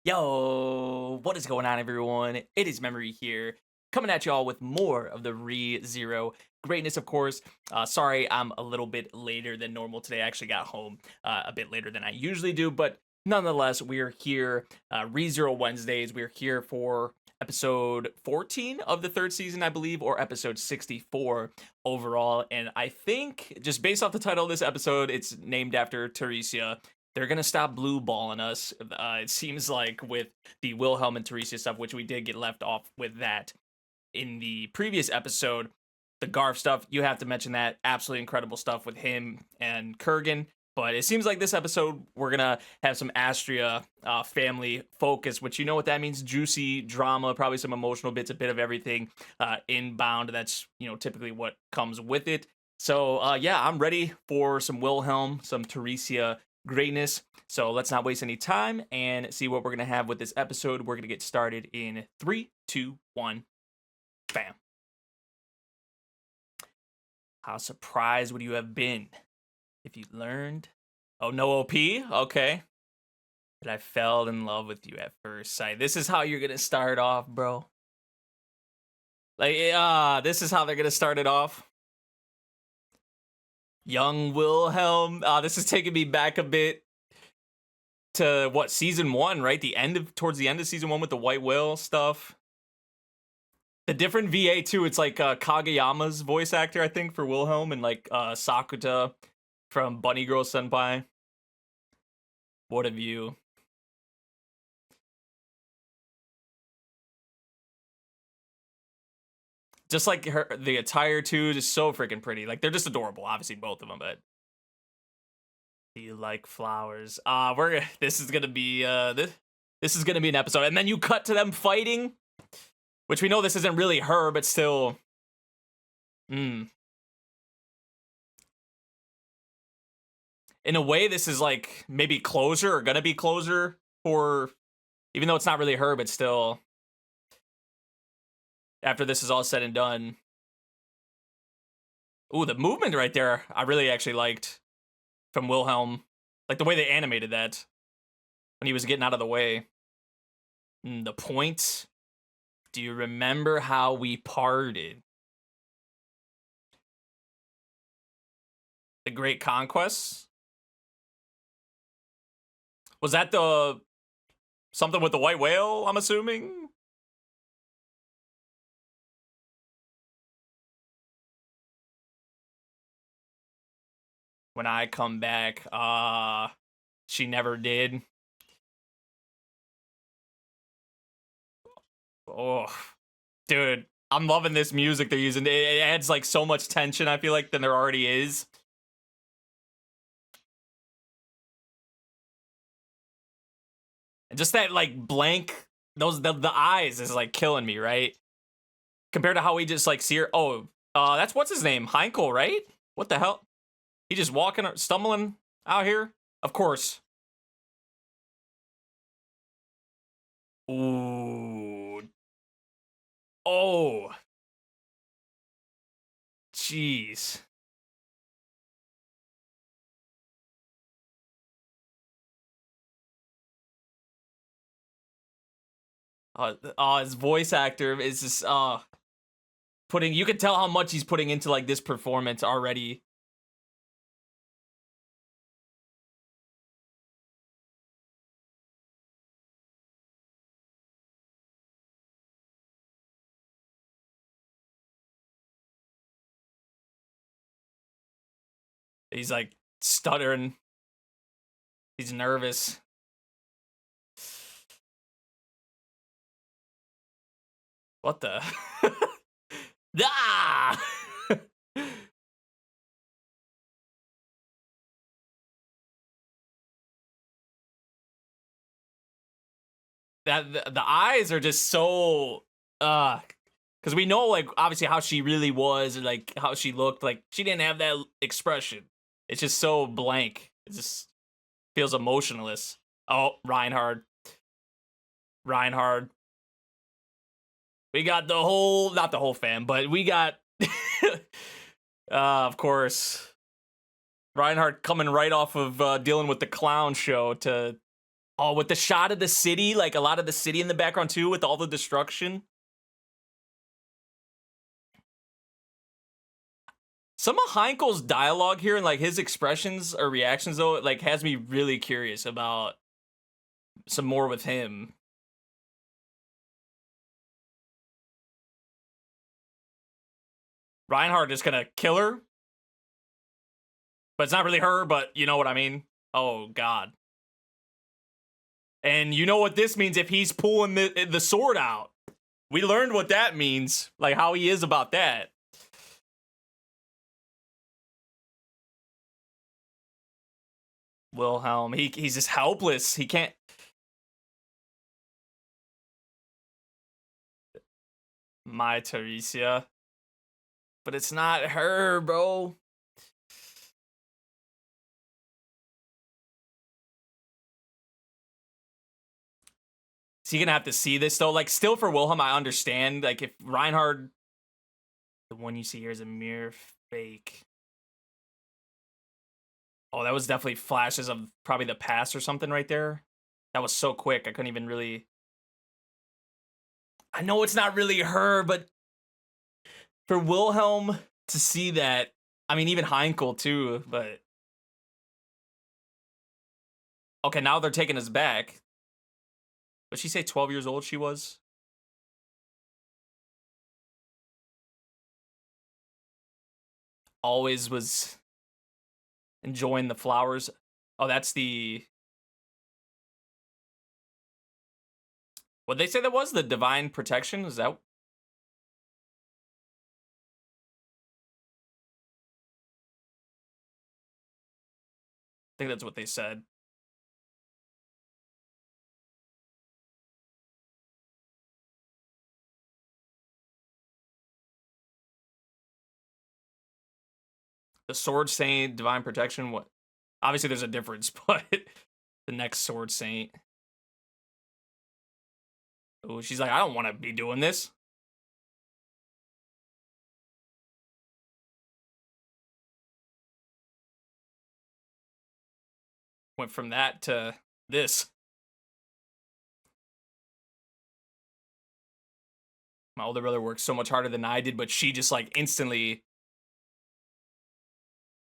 Yo, what is going on, everyone? It is Memory here, coming at y'all with more of the Re-Zero greatness, of course. Sorry, I'm a little bit later than normal today. I actually got home a bit later than I usually do, but nonetheless, we are here. Re-Zero Wednesdays. We're here for episode 14 of the third season, I believe, or episode 64 overall. And I think, just based off the title of this episode, it's named after Theresia. They're gonna stop blue balling us. It seems like with the Wilhelm and Theresia stuff, which we did get left off with that in the previous episode. The Garf stuff, you have to mention that. Absolutely incredible stuff with him and Kurgan. But it seems like this episode, we're gonna have some Astrea family focus, which you know what that means. Juicy drama, probably some emotional bits, a bit of everything inbound. That's, typically what comes with it. So yeah, I'm ready for some Wilhelm, some Theresia greatness. So let's not waste any time and see what we're gonna have with this episode. We're gonna get started in 3, 2, 1, bam. How surprised would you have been if you learned? Oh, no OP? Okay. That I fell in love with you at first sight. This is how you're gonna start off, bro. This is how they're gonna start it off. Young Wilhelm. This is taking me back a bit to what, season 1, right? Towards the end of season 1 with the White Whale stuff. The different VA too. It's like Kageyama's voice actor, I think, for Wilhelm, and like Sakuta from Bunny Girl Senpai. What a view. Just like the attire too, just so freaking pretty. Like, they're just adorable, obviously both of them, but do you like flowers? This is gonna be this is gonna be an episode. And then you cut to them fighting, which we know this isn't really her, but still. In a way, this is like maybe closure, or gonna be closure for, even though it's not really her, but still, after this is all said and done. Ooh, the movement right there, I really actually liked from Wilhelm. Like the way they animated that when he was getting out of the way. The point. Do you remember how we parted? The Great Conquest? Was that the something with the White Whale, I'm assuming? When I come back, she never did. Oh, dude, I'm loving this music they're using. It adds like so much tension, I feel like, than there already is. And just that like blank, the eyes is like killing me, right? Compared to how we just like see her. Oh, that's what's his name? Heinkel, right? What the hell? He just walking, stumbling out here? Of course. Ooh. Oh. Jeez. His voice actor is just putting, you can tell how much he's putting into like this performance already. He's like stuttering. He's nervous. What the? Ah! The eyes are just so because we know, like, obviously how she really was, or like how she looked. Like, she didn't have that expression. It's just so blank. It just feels emotionless. Oh, Reinhard. We got the whole, not the whole fam, but we got of course, Reinhard coming right off of dealing with the clown show to Oh, with the shot of the city, like a lot of the city in the background too, with all the destruction. Some of Heinkel's dialogue here and like his expressions or reactions though, like has me really curious about some more with him. Reinhard is gonna kill her, but it's not really her, but you know what I mean? Oh god. And you know what this means if he's pulling the sword out. We learned what that means, like how he is about that. Wilhelm, he's just helpless. He can't. My Theresia. But it's not her, bro. Is he gonna have to see this though? Like, still for Wilhelm, I understand. Like, if Reinhard, the one you see here is a mere fake. Oh, that was definitely flashes of probably the past or something right there. That was so quick. I couldn't even really. I know it's not really her, but for Wilhelm to see that, I mean, even Heinkel too, but. Okay, now they're taking us back. Did she say 12 years old she was? Always was enjoying the flowers. Oh, that's the... What'd they say that was? The divine protection? Is that... I think that's what they said. The sword saint, divine protection, what? Obviously there's a difference, but the next sword saint. Oh, she's like, I don't want to be doing this. Went from that to this. My older brother worked so much harder than I did, but she just like instantly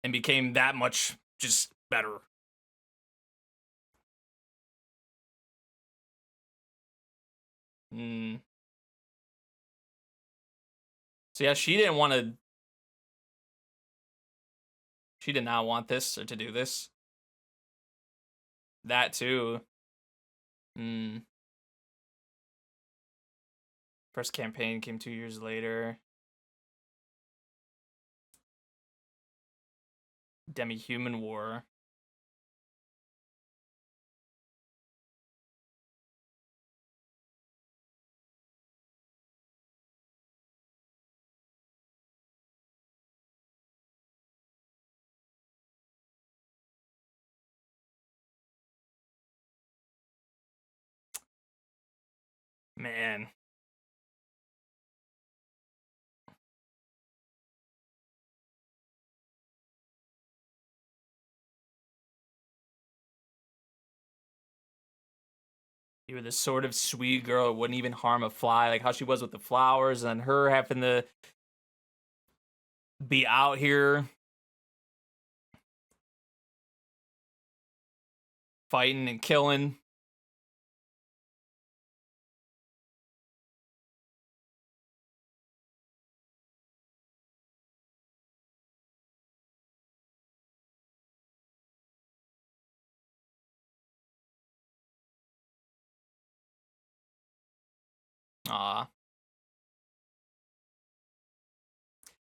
and became that much just better. So yeah, she didn't want to. She did not want this or to do this. That too. First campaign came 2 years later. Demi-human war. Man. You were this sort of sweet girl. It wouldn't even harm a fly. Like how she was with the flowers and her having to be out here fighting and killing. Aw.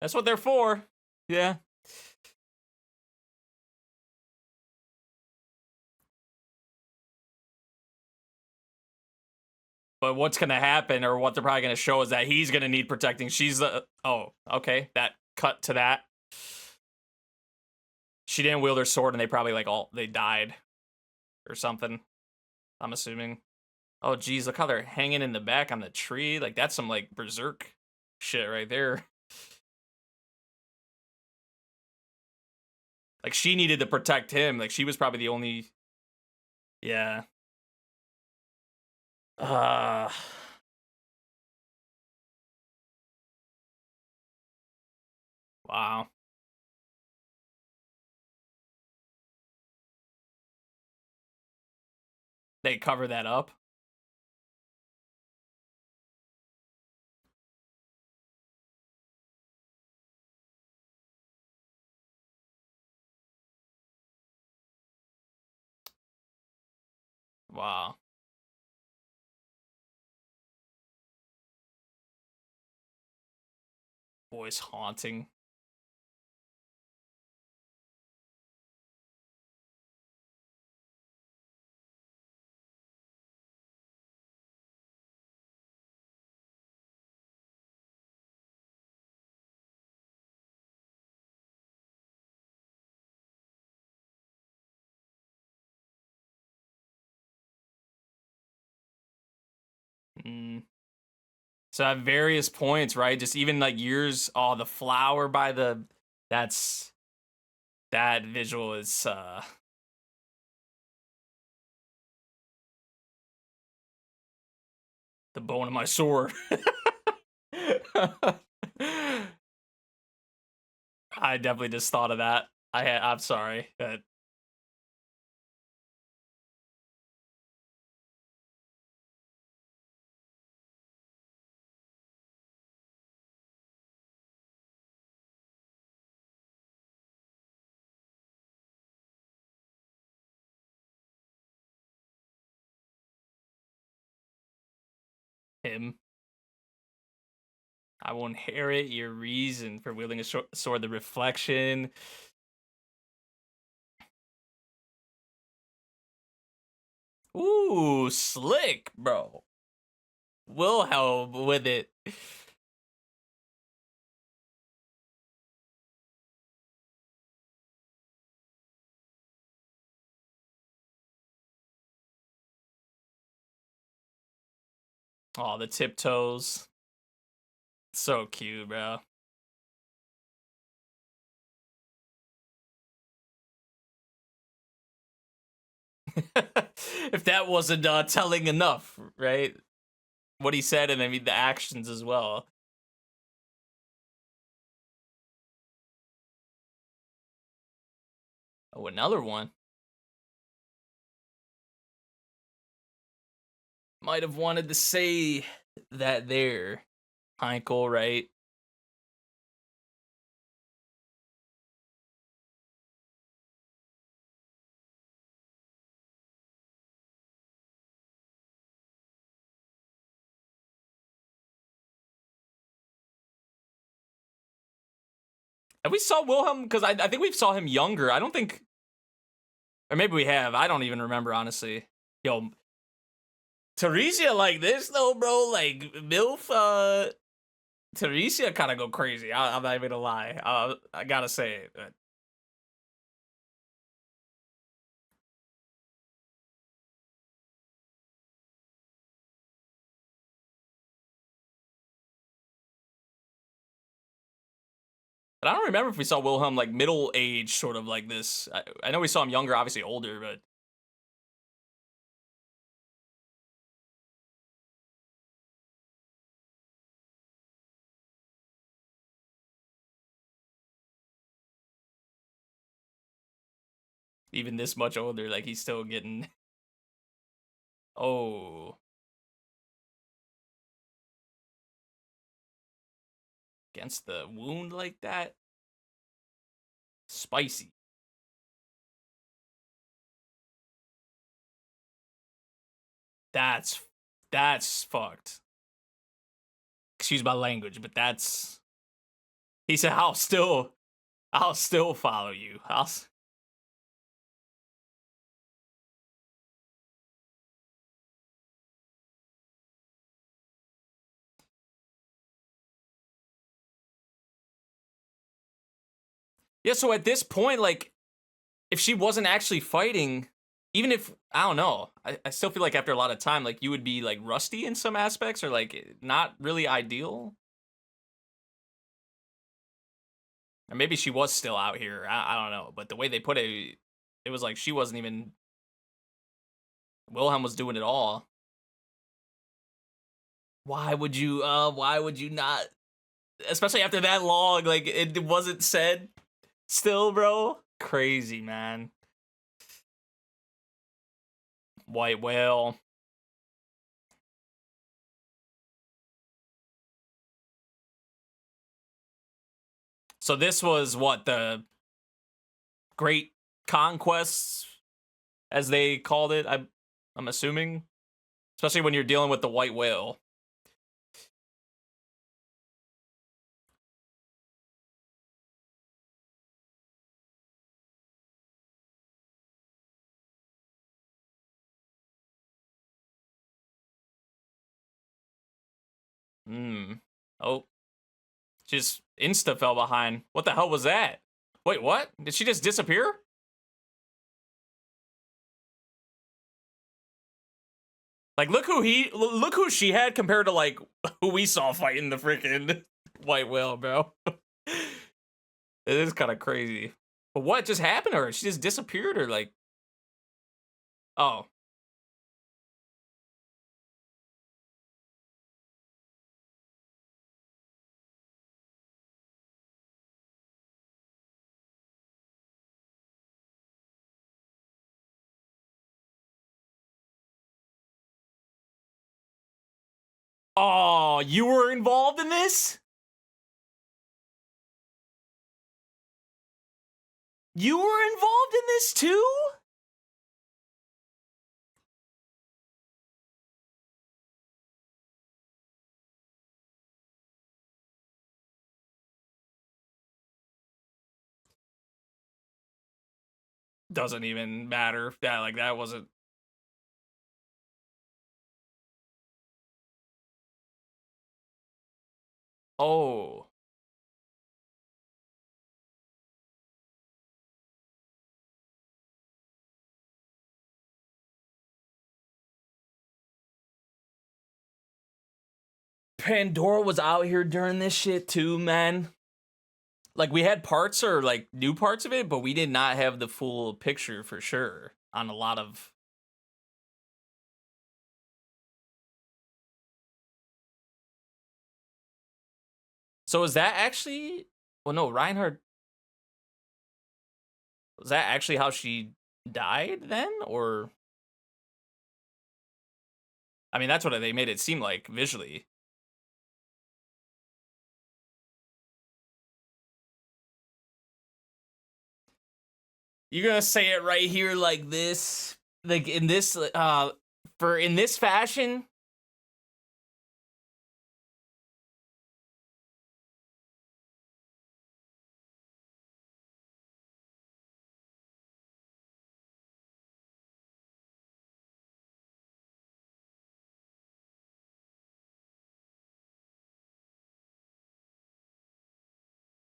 That's what they're for. Yeah. But what's going to happen or what they're probably going to show is that he's going to need protecting. She's the... Oh, okay. That cut to that. She didn't wield her sword and they probably like all... They died. Or something. I'm assuming. Oh, geez. Look how they're hanging in the back on the tree. Like, that's some, like, berserk shit right there. Like, she needed to protect him. Like, she was probably the only... Yeah. Uh, wow. They cover that up. Wow. Voice haunting. Mm. So at various points, right? Just even like years, oh, the flower by the that's that visual is the bone of my sword. I definitely just thought of that. I'm sorry. Him. I will inherit your reason for wielding a sword, the reflection. Ooh, slick, bro. Wilhelm with it. Oh, the tiptoes. So cute, bro. If that wasn't telling enough, right? What he said and I mean the actions as well. Oh, another one. Might have wanted to say that there. Heinkel, right? And we saw Wilhelm because I think we saw him younger. I don't think, or maybe we have. I don't even remember honestly. Yo, Theresia like this though, bro. Like MILF, Theresia kind of go crazy. I'm not even gonna lie. I gotta say it. But I don't remember if we saw Wilhelm like middle age, sort of like this. I know we saw him younger, obviously older, but even this much older, like he's still getting. Oh, against the wound like that, spicy. That's that's fucked. Excuse my language, but that's. He said, I'll still follow you. Yeah. So at this point, like, if she wasn't actually fighting, even if I don't know, I still feel like after a lot of time, like you would be like rusty in some aspects or like not really ideal. Or maybe she was still out here. I don't know. But the way they put it, it was like she wasn't even. Wilhelm was doing it all. Why would you not? Especially after that long, like it wasn't said still, bro. Crazy, man. White whale. So this was what, the Great Conquests, as they called it. I'm assuming, especially when you're dealing with the white whale. Hmm. Oh, just insta fell behind. What the hell was that? Wait, what? Did she just disappear? Like, look who she had compared to like who we saw fighting the freaking white whale, bro. It is kind of crazy. But what just happened to her? She just disappeared, or like, oh, oh, you were involved in this? You were involved in this too? Doesn't even matter. Yeah, like that wasn't. Oh, Pandora was out here during this shit too, man. Like, we had parts or like new parts of it, but we did not have the full picture for sure on a lot of. So is that actually? Well, no, Reinhard. Was that actually how she died then, or? I mean, that's what they made it seem like visually. You're gonna say it right here like this, like in this, for in this fashion.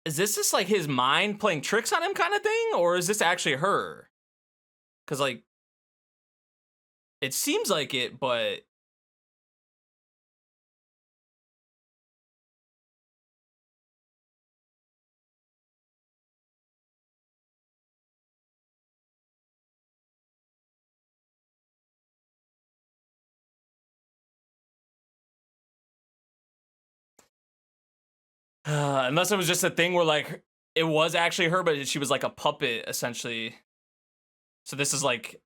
Is this just like his mind playing tricks on him kind of thing, or is this actually her? Because like it seems like it, but unless it was just a thing where like it was actually her, but she was like a puppet essentially. So this is like,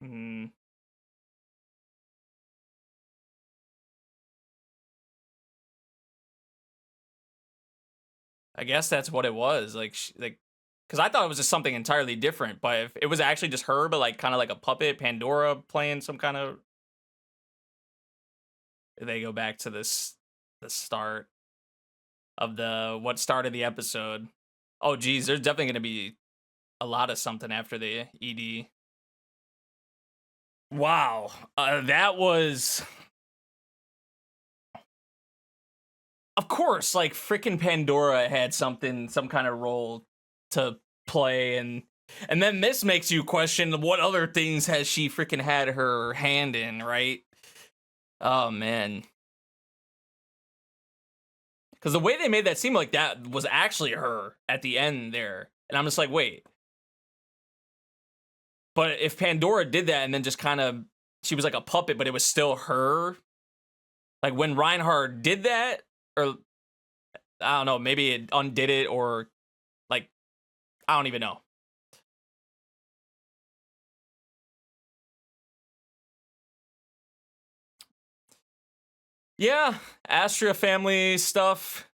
mm, I guess that's what it was. Like, like, because I thought it was just something entirely different. But if it was actually just her, but like kind of like a puppet, Pandora playing some kind of. They go back to this, the start of the what started the episode. Oh, geez, there's definitely gonna be a lot of something after the ED. Wow, that was, of course, like freaking Pandora had something, some kind of role to play, and And then this makes you question what other things has she freaking had her hand in, right? Oh man. Because the way they made that seem like that was actually her at the end there. And I'm just like, wait. But if Pandora did that and then just kind of, she was like a puppet, but it was still her. Like when Reinhard did that, or I don't know, maybe it undid it, or like, I don't even know. Yeah, Astrea family stuff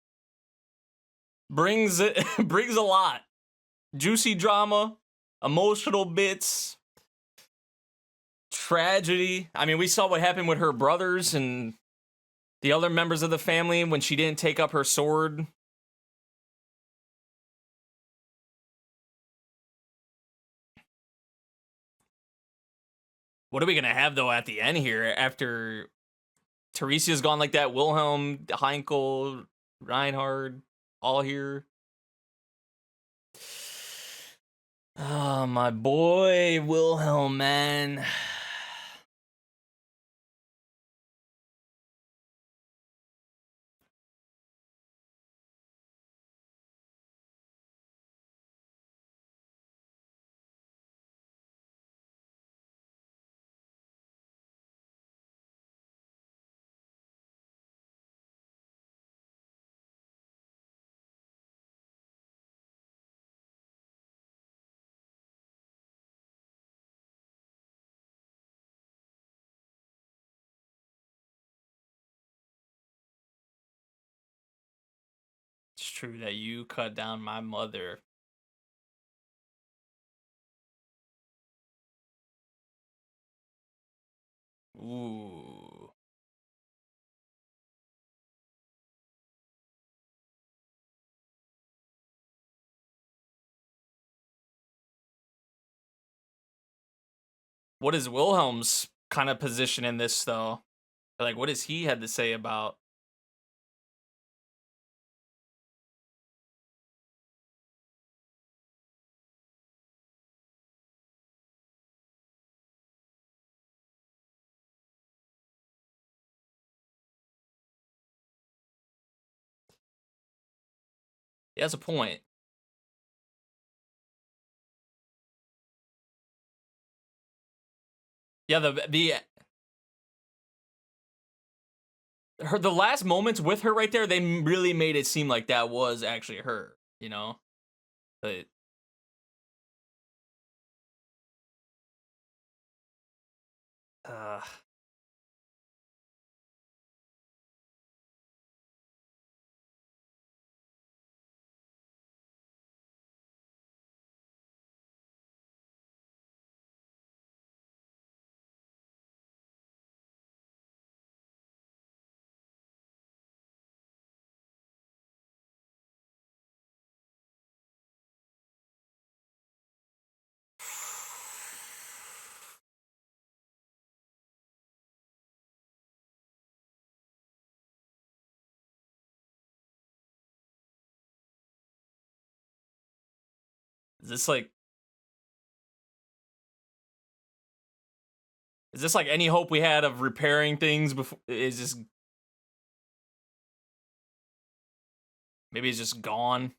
brings it brings a lot. Juicy drama, emotional bits, tragedy. I mean, we saw what happened with her brothers and the other members of the family when she didn't take up her sword. What are we gonna have though at the end here after Theresia's gone like that? Wilhelm, Heinkel, Reinhard, all here. Oh, my boy Wilhelm, man. It's true that you cut down my mother. Ooh. What is Wilhelm's kind of position in this though? Like, what does he had to say about? He has a point. Yeah, the last moments with her right there, they really made it seem like that was actually her, you know? But uh is this like any hope we had of repairing things before is just maybe it's just gone?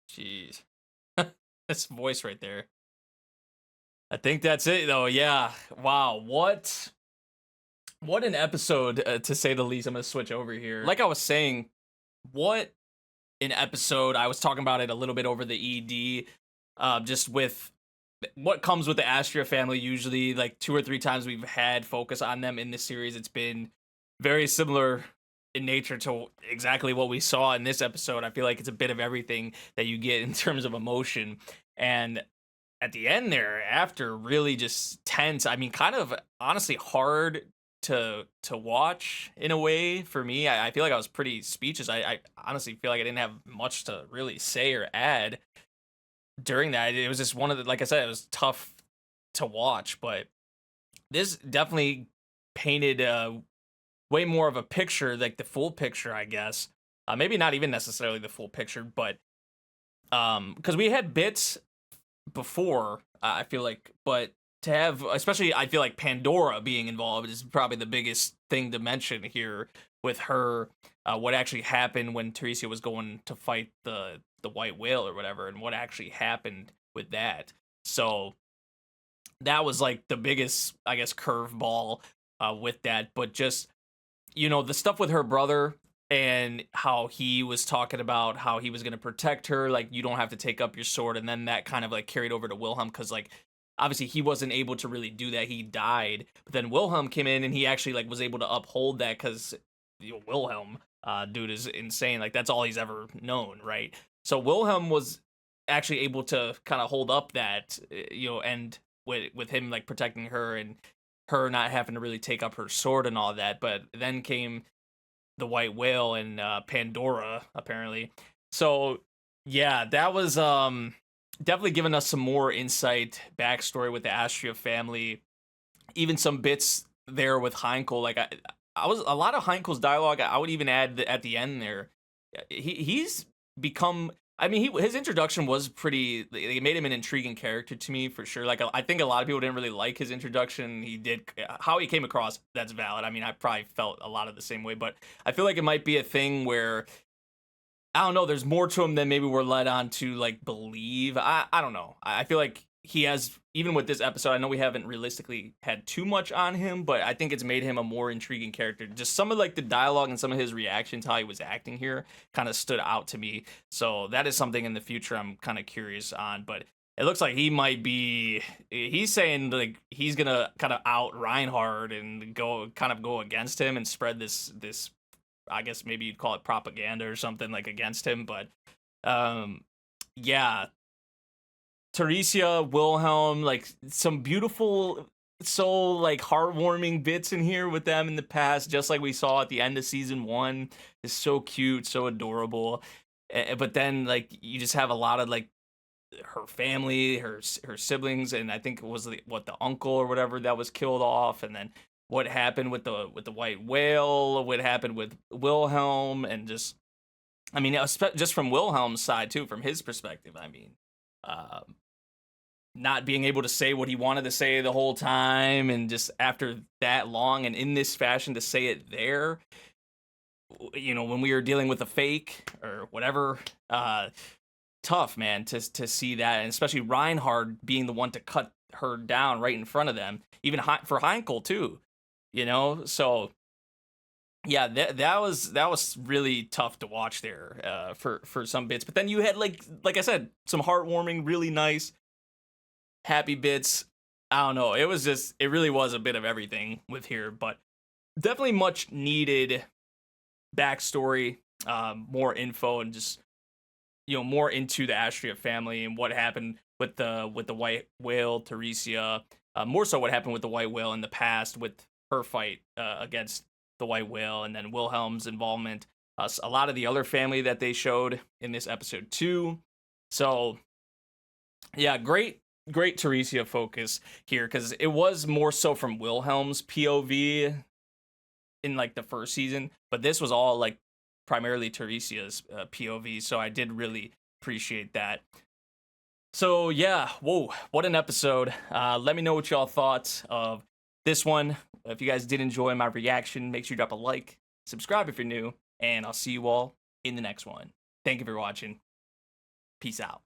Jeez. This voice right there. I think that's it though. Yeah. Wow. What an episode, to say the least. I'm gonna switch over here. Like I was saying, what an episode. I was talking about it a little bit over the ED. just with what comes with the Astrea family. Usually, like 2 or 3 times we've had focus on them in this series, it's been very similar in nature to exactly what we saw in this episode. I feel like it's a bit of everything that you get in terms of emotion. And at the end there, after, really just tense. I mean, kind of honestly hard to watch in a way for me. I feel like I was pretty speechless. I honestly feel like I didn't have much to really say or add during that. It was just one of the, like I said, it was tough to watch, but this definitely painted way more of a picture, like the full picture, I guess. Maybe not even necessarily the full picture, but because we had bits before, I feel like, but to have, especially, I feel like Pandora being involved is probably the biggest thing to mention here with her. What actually happened when Theresia was going to fight the white whale or whatever, and what actually happened with that. So that was like the biggest, I guess, curveball with that. But just, the stuff with her brother and how he was talking about how he was going to protect her, like, you don't have to take up your sword. And then that kind of like carried over to Wilhelm, because like obviously he wasn't able to really do that. He died. But then Wilhelm came in and he actually like was able to uphold that, because Wilhelm, dude, is insane. Like, that's all he's ever known, right? So Wilhelm was actually able to kind of hold up that, and with him like protecting her and her not having to really take up her sword and all that. But then came the white whale and Pandora, apparently. So yeah, that was definitely giving us some more insight, backstory with the Astrea family. Even some bits there with Heinkel. Like, I was, a lot of Heinkel's dialogue, I would even add at the end there. He's become, I mean, his introduction was pretty. It made him an intriguing character to me, for sure. Like, I think a lot of people didn't really like his introduction. He did, how he came across, that's valid. I mean, I probably felt a lot of the same way, but I feel like it might be a thing where, I don't know, there's more to him than maybe we're led on to like believe. I don't know. I feel like he has, even with this episode, I know we haven't realistically had too much on him, but I think it's made him a more intriguing character. Just some of like the dialogue and some of his reactions, how he was acting here, kind of stood out to me. So that is something in the future I'm kind of curious on. But it looks like he might be, he's saying like he's gonna kind of out Reinhard and go against him and spread this, I guess maybe you'd call it propaganda or something, like, against him. But yeah, Theresia, Wilhelm, like, some beautiful, so like heartwarming bits in here with them in the past, just like we saw at the end of season 1. Is so cute, so adorable. But then like you just have a lot of like her family, her siblings, and I think it was the uncle or whatever that was killed off, and then what happened with the white whale, what happened with Wilhelm, and just, I mean, just from Wilhelm's side too, from his perspective. I mean, not being able to say what he wanted to say the whole time, and just after that long and in this fashion to say it there, when we were dealing with a fake or whatever. Tough, man, to see that, and especially Reinhard being the one to cut her down right in front of them, even for Heinkel too, So yeah, that was really tough to watch there, for some bits. But then you had like I said, some heartwarming, really nice, happy bits. I don't know. It really was a bit of everything with here, but definitely much needed backstory, more info, and just more into the Astrea family and what happened with the white whale, Theresia. More so what happened with the white whale in the past with her fight against the white whale, and then Wilhelm's involvement. A lot of the other family that they showed in this episode too. So yeah, great Theresia focus here, because it was more so from Wilhelm's POV in like the first season, but this was all like primarily Theresia's POV, so I did really appreciate that. So yeah, whoa, what an episode. Let me know what y'all thought of this one. If you guys did enjoy my reaction, make sure you drop a like, subscribe if you're new, and I'll see you all in the next one. Thank you for watching. Peace out.